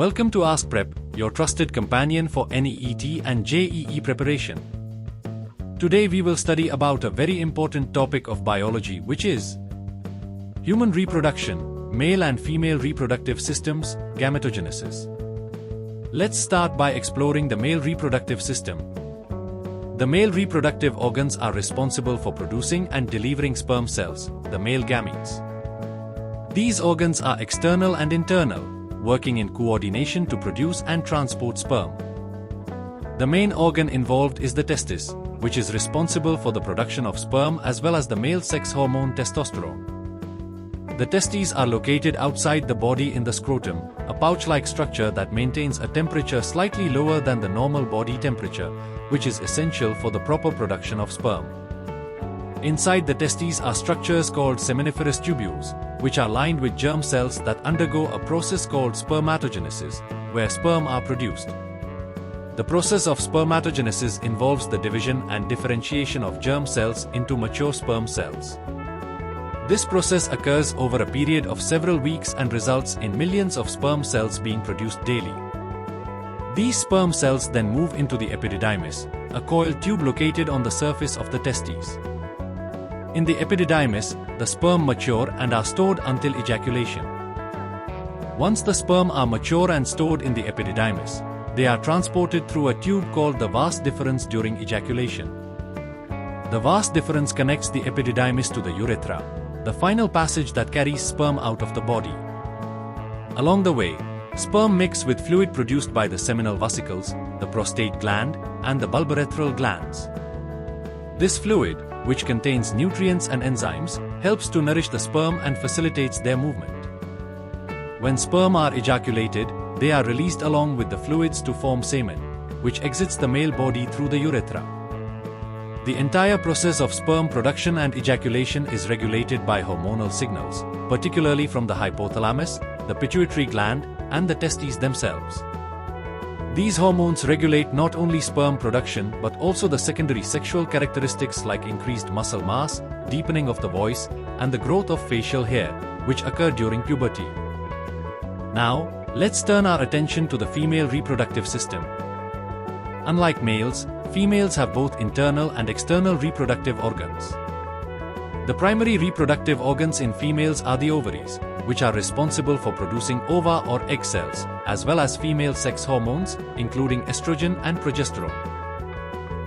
Welcome to Ask Prep, your trusted companion for NEET and JEE preparation. Today we will study about a very important topic of biology, which is human reproduction, male and female reproductive systems, gametogenesis. Let's start by exploring the male reproductive system. The male reproductive organs are responsible for producing and delivering sperm cells, the male gametes. These organs are external and internal, working in coordination to produce and transport sperm. The main organ involved is the testis, which is responsible for the production of sperm as well as the male sex hormone testosterone. The testes are located outside the body in the scrotum, a pouch-like structure that maintains a temperature slightly lower than the normal body temperature, which is essential for the proper production of sperm. Inside the testes are structures called seminiferous tubules, which are lined with germ cells that undergo a process called spermatogenesis, where sperm are produced. The process of spermatogenesis involves the division and differentiation of germ cells into mature sperm cells. This process occurs over a period of several weeks and results in millions of sperm cells being produced daily. These sperm cells then move into the epididymis, a coiled tube located on the surface of the testes. In the epididymis, the sperm mature and are stored until ejaculation. Once the sperm are mature and stored in the epididymis, they are transported through a tube called the vas deferens during ejaculation. The vas deferens connects the epididymis to the urethra, the final passage that carries sperm out of the body. Along the way, sperm mix with fluid produced by the seminal vesicles, the prostate gland, and the bulbourethral glands. This fluid, which contains nutrients and enzymes, helps to nourish the sperm and facilitates their movement. When sperm are ejaculated, they are released along with the fluids to form semen, which exits the male body through the urethra. The entire process of sperm production and ejaculation is regulated by hormonal signals, particularly from the hypothalamus, the pituitary gland, and the testes themselves. These hormones regulate not only sperm production but also the secondary sexual characteristics like increased muscle mass, deepening of the voice, and the growth of facial hair, which occur during puberty. Now, let's turn our attention to the female reproductive system. Unlike males, females have both internal and external reproductive organs. The primary reproductive organs in females are the ovaries, which are responsible for producing ova or egg cells, as well as female sex hormones, including estrogen and progesterone.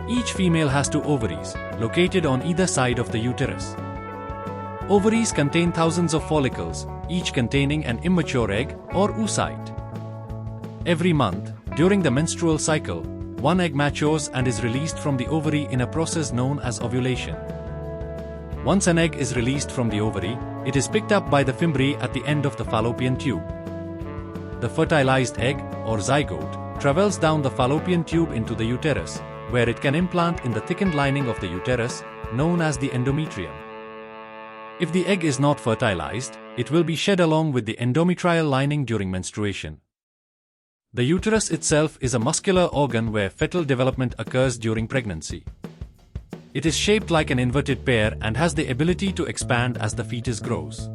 Each female has two ovaries, located on either side of the uterus. Ovaries contain thousands of follicles, each containing an immature egg or oocyte. Every month, during the menstrual cycle, one egg matures and is released from the ovary in a process known as ovulation. Once an egg is released from the ovary, it is picked up by the fimbriae at the end of the fallopian tube. The fertilized egg, or zygote, travels down the fallopian tube into the uterus, where it can implant in the thickened lining of the uterus, known as the endometrium. If the egg is not fertilized, it will be shed along with the endometrial lining during menstruation. The uterus itself is a muscular organ where fetal development occurs during pregnancy. It is shaped like an inverted pear and has the ability to expand as the fetus grows.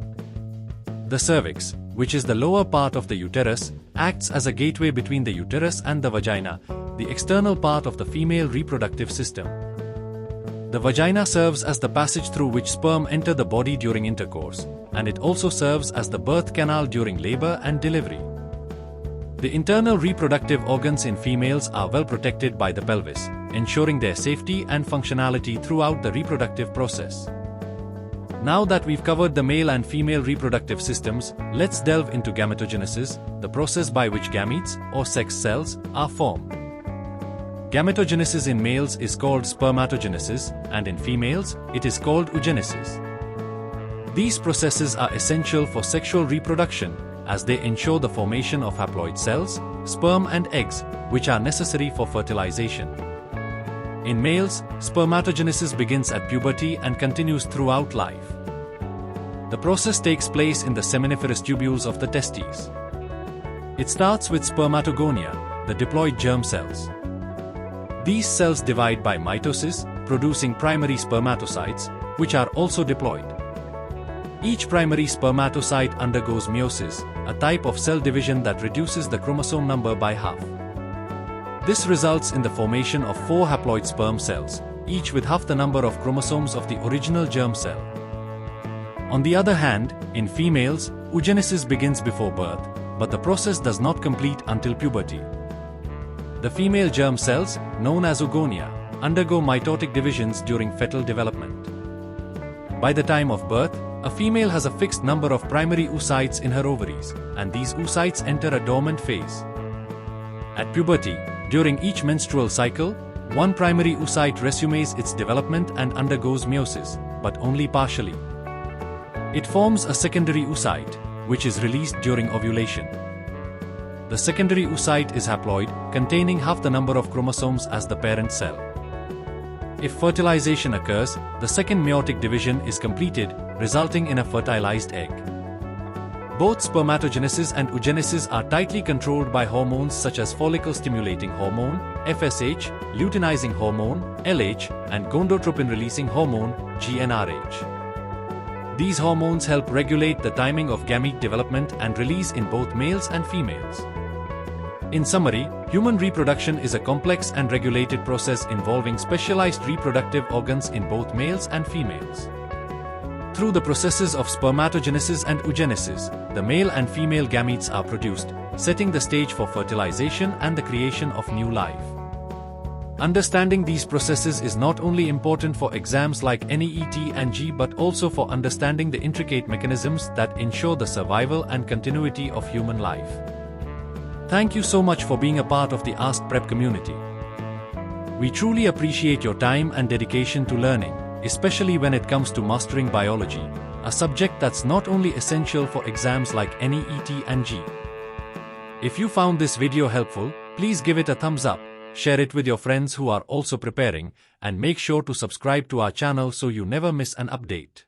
The cervix, which is the lower part of the uterus, acts as a gateway between the uterus and the vagina, the external part of the female reproductive system. The vagina serves as the passage through which sperm enter the body during intercourse, and it also serves as the birth canal during labor and delivery. The internal reproductive organs in females are well protected by the pelvis, ensuring their safety and functionality throughout the reproductive process. Now that we've covered the male and female reproductive systems, let's delve into gametogenesis, the process by which gametes, or sex cells, are formed. Gametogenesis in males is called spermatogenesis, and in females, it is called oogenesis. These processes are essential for sexual reproduction, as they ensure the formation of haploid cells, sperm and eggs, which are necessary for fertilization. In males, spermatogenesis begins at puberty and continues throughout life. The process takes place in the seminiferous tubules of the testes. It starts with spermatogonia, the diploid germ cells. These cells divide by mitosis, producing primary spermatocytes, which are also diploid. Each primary spermatocyte undergoes meiosis, a type of cell division that reduces the chromosome number by half. This results in the formation of 4 haploid sperm cells, each with half the number of chromosomes of the original germ cell. On the other hand, in females, oogenesis begins before birth, but the process does not complete until puberty. The female germ cells, known as oogonia, undergo mitotic divisions during fetal development. By the time of birth, a female has a fixed number of primary oocytes in her ovaries, and these oocytes enter a dormant phase. At puberty, during each menstrual cycle, one primary oocyte resumes its development and undergoes meiosis, but only partially. It forms a secondary oocyte, which is released during ovulation. The secondary oocyte is haploid, containing half the number of chromosomes as the parent cell. If fertilization occurs, the second meiotic division is completed, resulting in a fertilized egg. Both spermatogenesis and oogenesis are tightly controlled by hormones such as follicle-stimulating hormone, FSH, luteinizing hormone, LH, and gonadotropin-releasing hormone, GnRH. These hormones help regulate the timing of gamete development and release in both males and females. In summary, human reproduction is a complex and regulated process involving specialized reproductive organs in both males and females. Through the processes of spermatogenesis and oogenesis, the male and female gametes are produced, setting the stage for fertilization and the creation of new life. Understanding these processes is not only important for exams like NEET and JEE but also for understanding the intricate mechanisms that ensure the survival and continuity of human life. Thank you so much for being a part of the Ask Prep community. We truly appreciate your time and dedication to learning, especially when it comes to mastering biology, a subject that's not only essential for exams like NEET and JEE. If you found this video helpful, please give it a thumbs up, share it with your friends who are also preparing, and make sure to subscribe to our channel so you never miss an update.